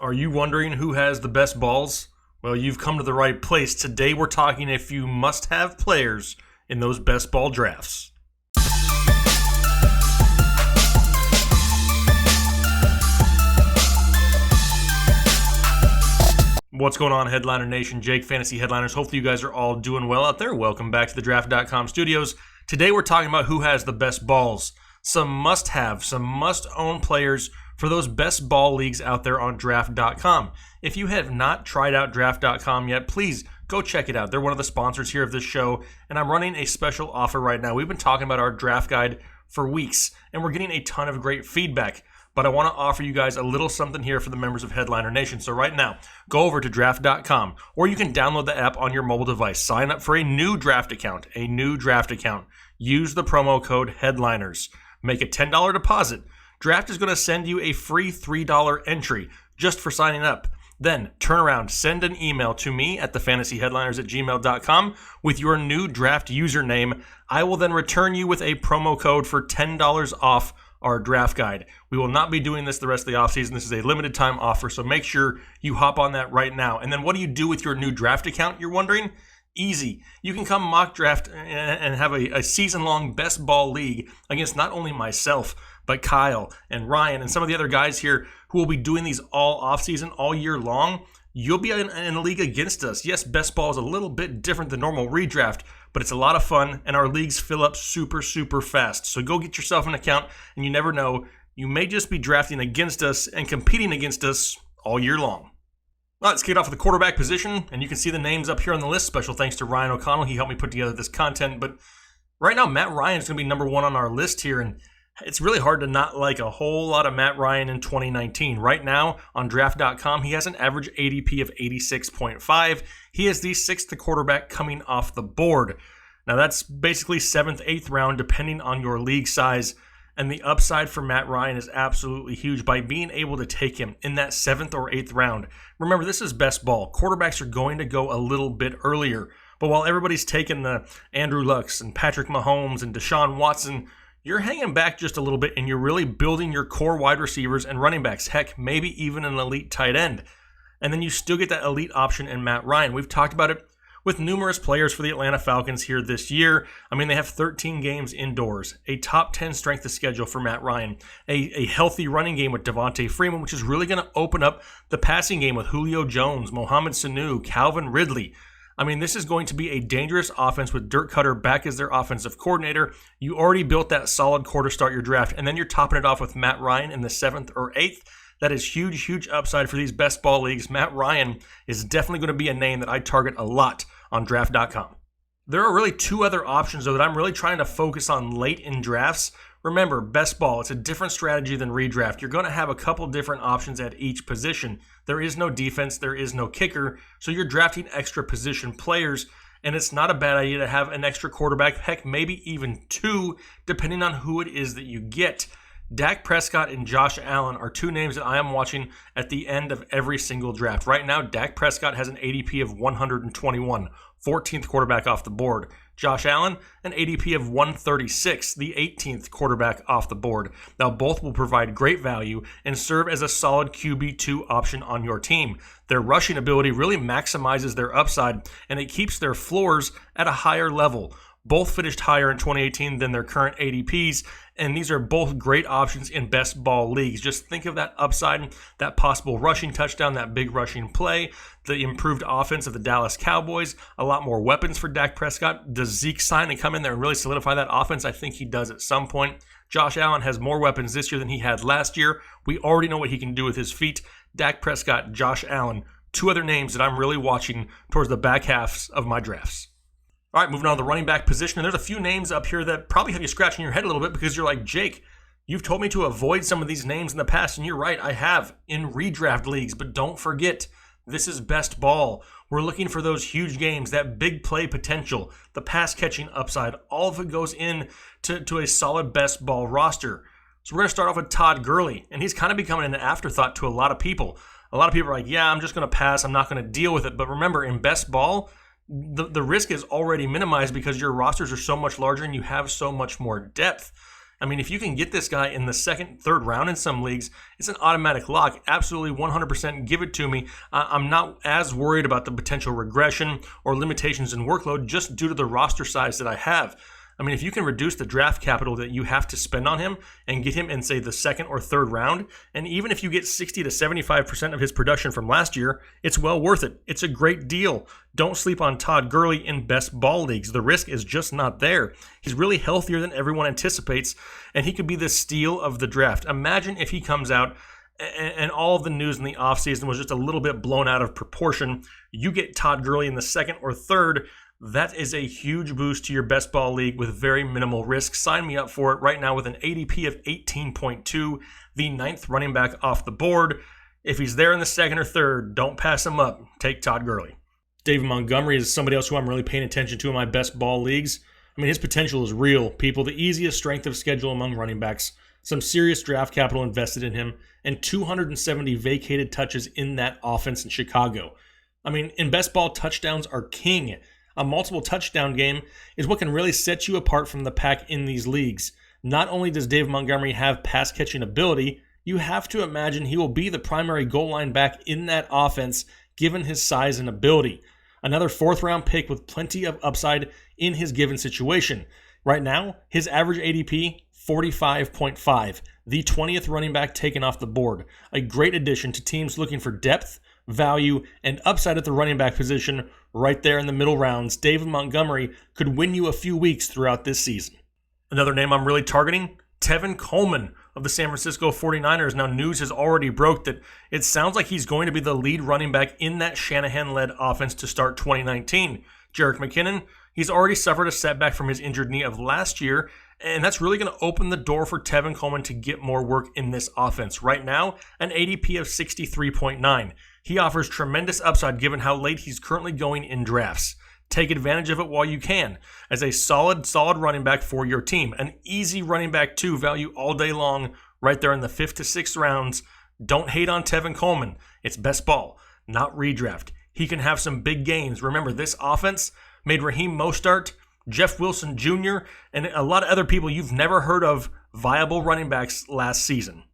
Are you wondering who has the best balls? Well, you've come to the right place. Today we're talking a few must-have players in those best ball drafts. What's going on, Headliner Nation? Jake, Fantasy Headliners. Hopefully you guys are all doing well out there. Welcome back to the Draft.com studios. Today we're talking about who has the best balls. Some must-have, some must-own players for those best ball leagues out there on Draft.com. If you have not tried out Draft.com yet, please go check it out. They're one of the sponsors here of this show, and I'm running a special offer right now. We've been talking about our draft guide for weeks, and we're getting a ton of great feedback. But I want to offer you guys a little something here for the members of Headliner Nation. So right now, go over to Draft.com, or you can download the app on your mobile device. Sign up for a new draft account, Use the promo code HEADLINERS. Make a $10 deposit. Draft is going to send you a free $3 entry just for signing up. Then turn around, send an email to me at thefantasyheadliners@gmail.com with your new draft username. I will then return you with a promo code for $10 off our draft guide. We will not be doing this the rest of the offseason. This is a limited time offer, so make sure you hop on that right now. And then what do you do with your new draft account, you're wondering? Easy. You can come mock draft and have a season-long best ball league against not only myself, but Kyle and Ryan and some of the other guys here who will be doing these all offseason, all year long. You'll be in a league against us. Yes, best ball is a little bit different than normal redraft, but it's a lot of fun, and our leagues fill up super, super fast. So go get yourself an account, and you never know, you may just be drafting against us and competing against us all year long. All right, let's kick it off with the quarterback position, and you can see the names up here on the list. Special thanks to Ryan O'Connell. He helped me put together this content, but right now, Matt Ryan is going to be number one on our list here, and it's really hard to not like a whole lot of Matt Ryan in 2019. Right now, on Draft.com, he has an average ADP of 86.5. He is the sixth quarterback coming off the board. Now, that's basically 7th, 8th round, depending on your league size. And the upside for Matt Ryan is absolutely huge by being able to take him in that 7th or 8th round. Remember, this is best ball. Quarterbacks are going to go a little bit earlier. But while everybody's taking the Andrew Lucks and Patrick Mahomes and Deshaun Watson, you're hanging back just a little bit and you're really building your core wide receivers and running backs. Heck, maybe even an elite tight end. And then you still get that elite option in Matt Ryan. We've talked about it with numerous players for the Atlanta Falcons here this year. I mean, they have 13 games indoors, a top 10 strength of schedule for Matt Ryan, a healthy running game with Devontae Freeman, which is really going to open up the passing game with Julio Jones, Mohamed Sanu, Calvin Ridley. I mean, this is going to be a dangerous offense with Dirk Cutter back as their offensive coordinator. You already built that solid core to start your draft, and then you're topping it off with Matt Ryan in the 7th or 8th. That is huge, huge upside for these best ball leagues. Matt Ryan is definitely going to be a name that I target a lot on Draft.com. There are really two other options, though, that I'm really trying to focus on late in drafts. Remember, best ball, it's a different strategy than redraft. You're going to have a couple different options at each position. There is no defense, there is no kicker, so you're drafting extra position players, and it's not a bad idea to have an extra quarterback, heck, maybe even two, depending on who it is that you get. Dak Prescott and Josh Allen are two names that I am watching at the end of every single draft. Right now, Dak Prescott has an ADP of 121, 14th quarterback off the board. Josh Allen, an ADP of 136, the 18th quarterback off the board. Now, both will provide great value and serve as a solid QB2 option on your team. Their rushing ability really maximizes their upside, and it keeps their floors at a higher level. Both finished higher in 2018 than their current ADPs, and these are both great options in best ball leagues. Just think of that upside, that possible rushing touchdown, that big rushing play, the improved offense of the Dallas Cowboys, a lot more weapons for Dak Prescott. Does Zeke sign and come in there and really solidify that offense? I think he does at some point. Josh Allen has more weapons this year than he had last year. We already know what he can do with his feet. Dak Prescott, Josh Allen, two other names that I'm really watching towards the back halves of my drafts. All right, moving on to the running back position. And there's a few names up here that probably have you scratching your head a little bit because you're like, Jake, you've told me to avoid some of these names in the past. And you're right, I have in redraft leagues. But don't forget, this is best ball. We're looking for those huge games, that big play potential, the pass catching upside. All of it goes in to a solid best ball roster. So we're going to start off with Todd Gurley. And he's kind of becoming an afterthought to a lot of people. A lot of people are like, yeah, I'm just going to pass. I'm not going to deal with it. But remember, in best ball, the risk is already minimized because your rosters are so much larger and you have so much more depth. I mean, if you can get this guy in the second, third round in some leagues, it's an automatic lock. Absolutely 100% give it to me. I'm not as worried about the potential regression or limitations in workload just due to the roster size that I have. I mean, if you can reduce the draft capital that you have to spend on him and get him in, say, the second or third round, and even if you get 60 to 75% of his production from last year, it's well worth it. It's a great deal. Don't sleep on Todd Gurley in best ball leagues. The risk is just not there. He's really healthier than everyone anticipates, and he could be the steal of the draft. Imagine if he comes out and all of the news in the offseason was just a little bit blown out of proportion. You get Todd Gurley in the second or third. That is a huge boost to your best ball league with very minimal risk. Sign me up for it right now with an ADP of 18.2, the 9th running back off the board. If he's there in the second or third, don't pass him up. Take Todd Gurley. David Montgomery is somebody else who I'm really paying attention to in my best ball leagues. I mean, his potential is real, people. The easiest strength of schedule among running backs, some serious draft capital invested in him, and 270 vacated touches in that offense in Chicago. I mean, in best ball, touchdowns are king. A multiple touchdown game is what can really set you apart from the pack in these leagues. Not only does David Montgomery have pass catching ability, you have to imagine he will be the primary goal line back in that offense given his size and ability. Another 4th round pick with plenty of upside in his given situation. Right now, his average ADP, 45.5, the 20th running back taken off the board. A great addition to teams looking for depth, value, and upside at the running back position right there in the middle rounds. David Montgomery could win you a few weeks throughout this season. Another name I'm really targeting, Tevin Coleman of the San Francisco 49ers. Now, news has already broke that it sounds like he's going to be the lead running back in that Shanahan-led offense to start 2019. Jerick McKinnon, he's already suffered a setback from his injured knee of last year, and that's really going to open the door for Tevin Coleman to get more work in this offense. Right now, an ADP of 63.9. He offers tremendous upside given how late he's currently going in drafts. Take advantage of it while you can. As a solid running back for your team. An easy running back 2 value all day long right there in the 5th to 6th rounds. Don't hate on Tevin Coleman. It's best ball, not redraft. He can have some big games. Remember, this offense made Raheem Mostert, Jeff Wilson Jr., and a lot of other people you've never heard of viable running backs last season.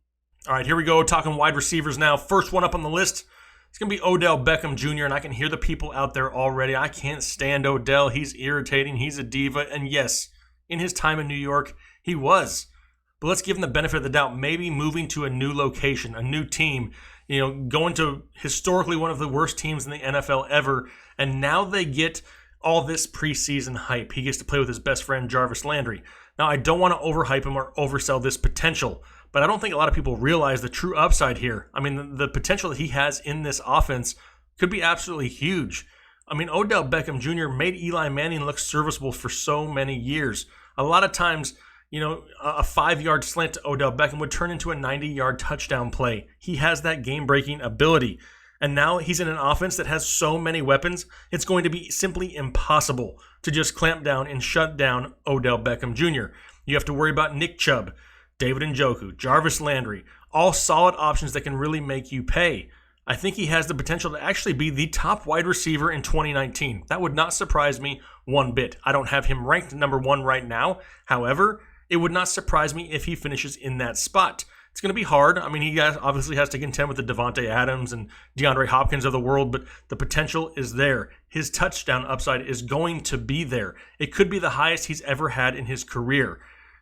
All right, here we go, talking wide receivers now. First one up on the list, it's going to be Odell Beckham Jr., and I can hear the people out there already. I can't stand Odell. He's irritating. He's a diva. And yes, in his time in New York, he was. But let's give him the benefit of the doubt. Maybe moving to a new location, a new team, going to historically one of the worst teams in the NFL ever. And now they get all this preseason hype. He gets to play with his best friend, Jarvis Landry. Now, I don't want to overhype him or oversell this potential, but I don't think a lot of people realize the true upside here. I mean, the potential that he has in this offense could be absolutely huge. I mean, Odell Beckham Jr. made Eli Manning look serviceable for so many years. A lot of times, a 5-yard slant to Odell Beckham would turn into a 90-yard touchdown play. He has that game-breaking ability. And now he's in an offense that has so many weapons, it's going to be simply impossible to just clamp down and shut down Odell Beckham Jr. You have to worry about Nick Chubb, David Njoku, Jarvis Landry, all solid options that can really make you pay. I think he has the potential to actually be the top wide receiver in 2019. That would not surprise me one bit. I don't have him ranked number 1 right now. However, it would not surprise me if he finishes in that spot. It's going to be hard. I mean, he obviously has to contend with the Devontae Adams and DeAndre Hopkins of the world, but the potential is there. His touchdown upside is going to be there. It could be the highest he's ever had in his career.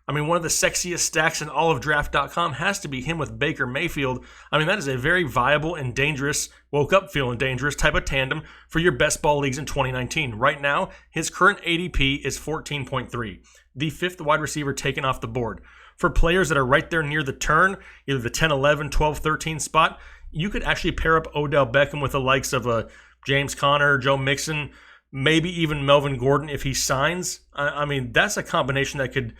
I mean, one of the sexiest stacks in all of draft.com has to be him with Baker Mayfield. I mean, that is a very viable and dangerous, woke up feeling dangerous type of tandem for your best ball leagues in 2019. Right now, his current ADP is 14.3, the 5th wide receiver taken off the board. For players that are right there near the turn, either the 10, 11, 12, 13 spot, you could actually pair up Odell Beckham with the likes of James Conner, Joe Mixon, maybe even Melvin Gordon if he signs. I mean, that's a combination that could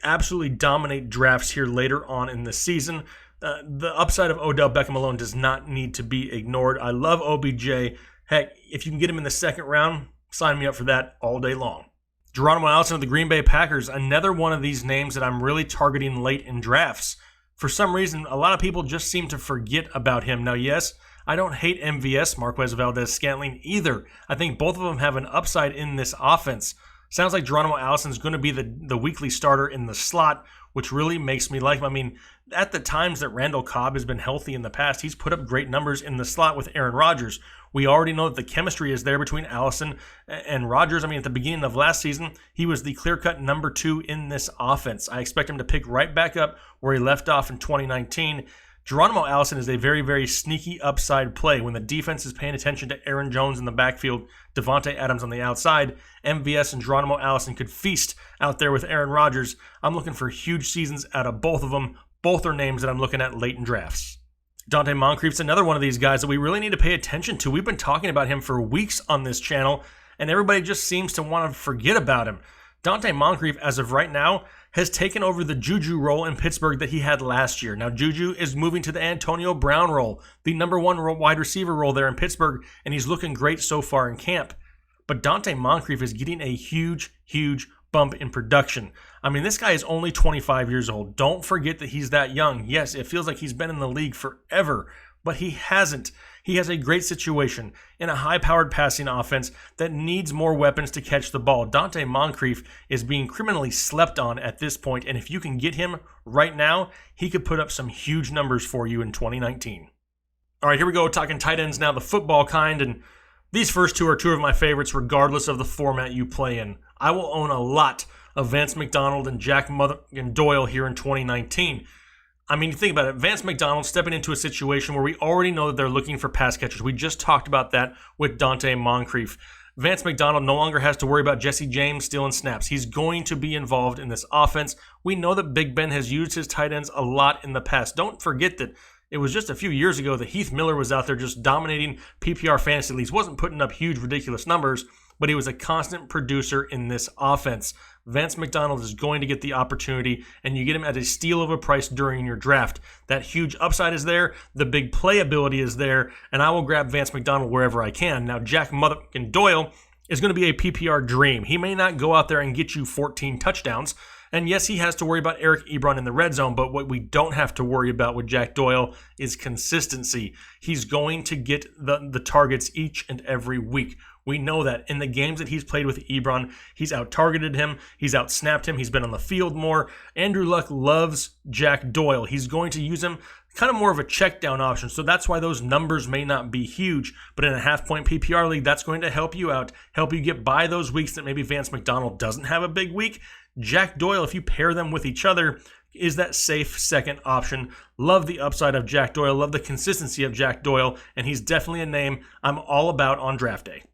absolutely dominate drafts here later on in the season. The upside of Odell Beckham alone does not need to be ignored. I love OBJ. Heck, if you can get him in the 2nd round, sign me up for that all day long. Geronimo Allison of the Green Bay Packers, another one of these names that I'm really targeting late in drafts. For some reason, a lot of people just seem to forget about him. Now, yes, I don't hate MVS, Marquez Valdez-Scantling, either. I think both of them have an upside in this offense. Sounds like Geronimo Allison is going to be the weekly starter in the slot which really makes me like him. I mean, at the times that Randall Cobb has been healthy in the past, he's put up great numbers in the slot with Aaron Rodgers. We already know that the chemistry is there between Allison and Rodgers. I mean, at the beginning of last season, he was the clear-cut number 2 in this offense. I expect him to pick right back up where he left off in 2019. Geronimo Allison is a very, very sneaky upside play. When the defense is paying attention to Aaron Jones in the backfield, Devontae Adams on the outside, MVS and Geronimo Allison could feast out there with Aaron Rodgers. I'm looking for huge seasons out of both of them. Both are names that I'm looking at late in drafts. Donte Moncrief's another one of these guys that we really need to pay attention to. We've been talking about him for weeks on this channel, and everybody just seems to want to forget about him. Donte Moncrief, as of right now, has taken over the Juju role in Pittsburgh that he had last year. Now, Juju is moving to the Antonio Brown role, the number 1 wide receiver role there in Pittsburgh, and he's looking great so far in camp. But Donte Moncrief is getting a huge, huge bump in production. I mean, this guy is only 25 years old. Don't forget that he's that young. Yes, it feels like he's been in the league forever, but he hasn't. He has a great situation in a high-powered passing offense that needs more weapons to catch the ball. Donte Moncrief is being criminally slept on at this point, and if you can get him right now, he could put up some huge numbers for you in 2019. All right, here we go, talking tight ends now, the football kind, and these first two are two of my favorites regardless of the format you play in. I will own a lot of Vance McDonald and Jack Doyle here in 2019. I mean, think about it. Vance McDonald stepping into a situation where we already know that they're looking for pass catchers. We just talked about that with Donte Moncrief. Vance McDonald no longer has to worry about Jesse James stealing snaps. He's going to be involved in this offense. We know that Big Ben has used his tight ends a lot in the past. Don't forget that it was just a few years ago that Heath Miller was out there just dominating PPR fantasy leagues. Wasn't putting up huge, ridiculous numbers, but he was a constant producer in this offense. Vance McDonald is going to get the opportunity, and you get him at a steal of a price during your draft. That huge upside is there, the big playability is there, and I will grab Vance McDonald wherever I can. Now, Jack Doyle is going to be a PPR dream. He may not go out there and get you 14 touchdowns, and yes, he has to worry about Eric Ebron in the red zone, but what we don't have to worry about with Jack Doyle is consistency. He's going to get the targets each and every week. We know that in the games that he's played with Ebron, he's out-targeted him, he's out-snapped him, he's been on the field more. Andrew Luck loves Jack Doyle. He's going to use him kind of more of a check-down option, so that's why those numbers may not be huge, but in a half-point PPR league, that's going to help you out, help you get by those weeks that maybe Vance McDonald doesn't have a big week. Jack Doyle, if you pair them with each other, is that safe second option. Love the upside of Jack Doyle, love the consistency of Jack Doyle, and he's definitely a name I'm all about on draft day.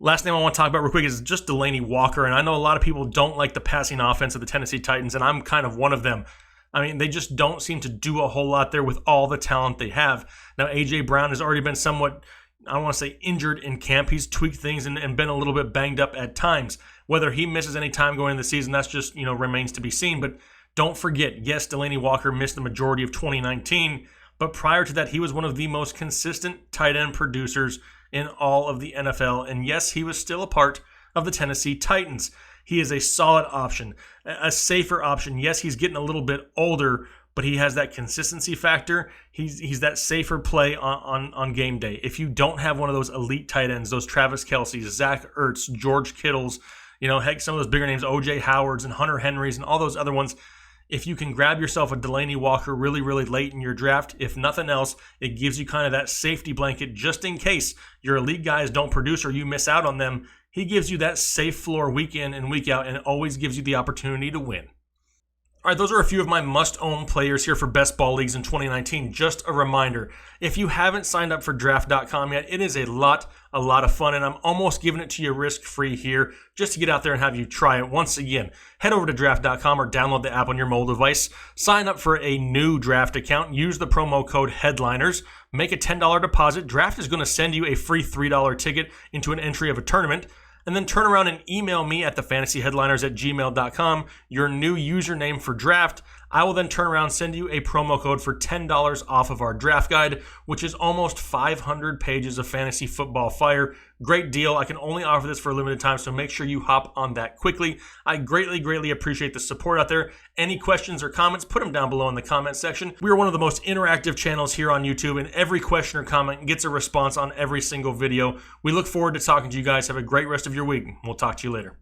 Last name I want to talk about real quick is just Delanie Walker, and I know a lot of people don't like the passing offense of the Tennessee Titans, and I'm kind of one of them. I mean, they just don't seem to do a whole lot there with all the talent they have. Now, A.J. Brown has already been somewhat, I don't want to say injured in camp. He's tweaked things and been a little bit banged up at times. Whether he misses any time going into the season, that's just, remains to be seen. But don't forget, yes, Delanie Walker missed the majority of 2019, but prior to that, he was one of the most consistent tight end producers in all of the NFL. And yes, he was still a part of the Tennessee Titans. He is a solid option, a safer option. Yes, he's getting a little bit older, but he has that consistency factor. He's that safer play on game day. If you don't have one of those elite tight ends, those Travis Kelce's, Zach Ertz, George Kittles, heck, some of those bigger names, O.J. Howards and Hunter Henrys and all those other ones, if you can grab yourself a Delanie Walker really, really late in your draft, if nothing else, it gives you kind of that safety blanket just in case your elite guys don't produce or you miss out on them. He gives you that safe floor week in and week out, and it always gives you the opportunity to win. All right, those are a few of my must-own players here for best ball leagues in 2019. Just a reminder, if you haven't signed up for draft.com yet, it is a lot of fun, and I'm almost giving it to you risk-free here just to get out there and have you try it. Once again, head over to draft.com or download the app on your mobile device. Sign up for a new draft account. Use the promo code HEADLINERS. Make a $10 deposit. Draft is going to send you a free $3 ticket into an entry of a tournament. And then turn around and email me at thefantasyheadliners@gmail.com your new username for draft. I will then turn around and send you a promo code for $10 off of our draft guide, which is almost 500 pages of fantasy football fire. Great deal. I can only offer this for a limited time, so make sure you hop on that quickly. I greatly appreciate the support out there. Any questions or comments, put them down below in the comment section. We are one of the most interactive channels here on YouTube, and every question or comment gets a response on every single video. We look forward to talking to you guys. Have a great rest of your week. We'll talk to you later.